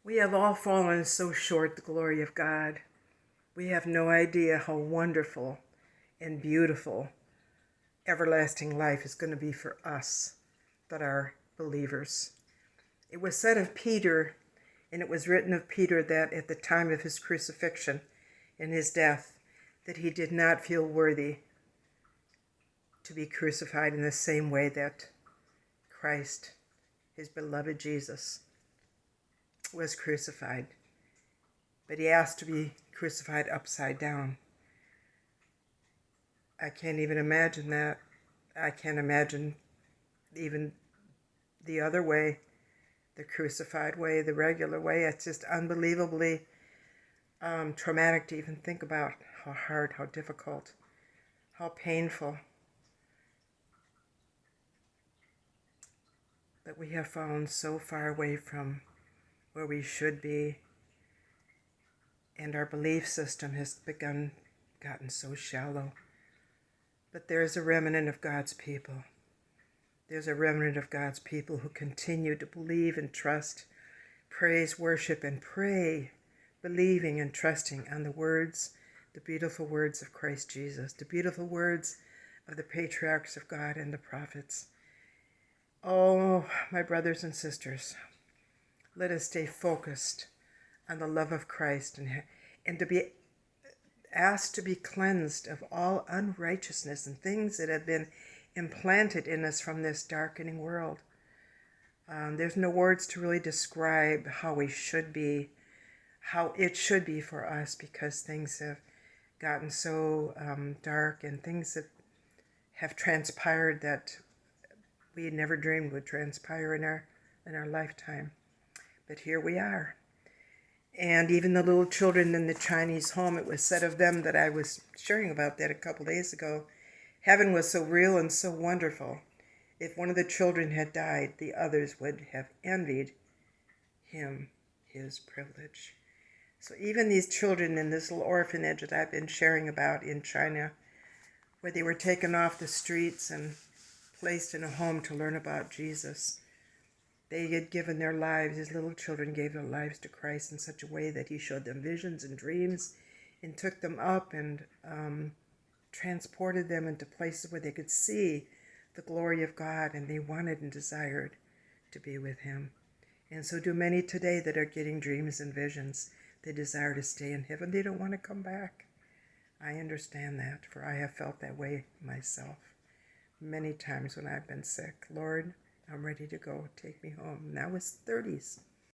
We have all fallen so short the glory of God. We have no idea how wonderful and beautiful everlasting life is going to be for us that are believers. It was said of Peter, and it was written of Peter, that at the time of his crucifixion and his death, that he did not feel worthy to be crucified in the same way that Christ, his beloved Jesus, was crucified. But he asked to be crucified upside down. I can't even imagine that. I can't imagine even the other way, the crucified way, the regular way. It's just unbelievably traumatic to even think about how hard, how difficult, how painful. But we have fallen so far away from where we should be, and our belief system has gotten so shallow. But there is a remnant of God's people. There's a remnant of God's people who continue to believe and trust, praise, worship, and pray, believing and trusting on the words, the beautiful words of Christ Jesus, the beautiful words of the patriarchs of God and the prophets. Oh, my brothers and sisters, let us stay focused on the love of Christ and to be asked to be cleansed of all unrighteousness and things that have been implanted in us from this darkening world. There's no words to really describe how we should be, how it should be for us, because things have gotten so dark, and things that have transpired that we never dreamed would transpire in our lifetime. But here we are. And even the little children in the Chinese home, it was said of them, that I was sharing about that a couple days ago, heaven was so real and so wonderful. If one of the children had died, the others would have envied him his privilege. So even these children in this little orphanage that I've been sharing about in China, where they were taken off the streets and placed in a home to learn about Jesus, they had given their lives, his little children gave their lives to Christ in such a way that he showed them visions and dreams and took them up and transported them into places where they could see the glory of God, and they wanted and desired to be with him. And so do many today that are getting dreams and visions. They desire to stay in heaven. They don't want to come back. I understand that, for I have felt that way myself many times when I've been sick. Lord, I'm ready to go. Take me home. And that was 30s.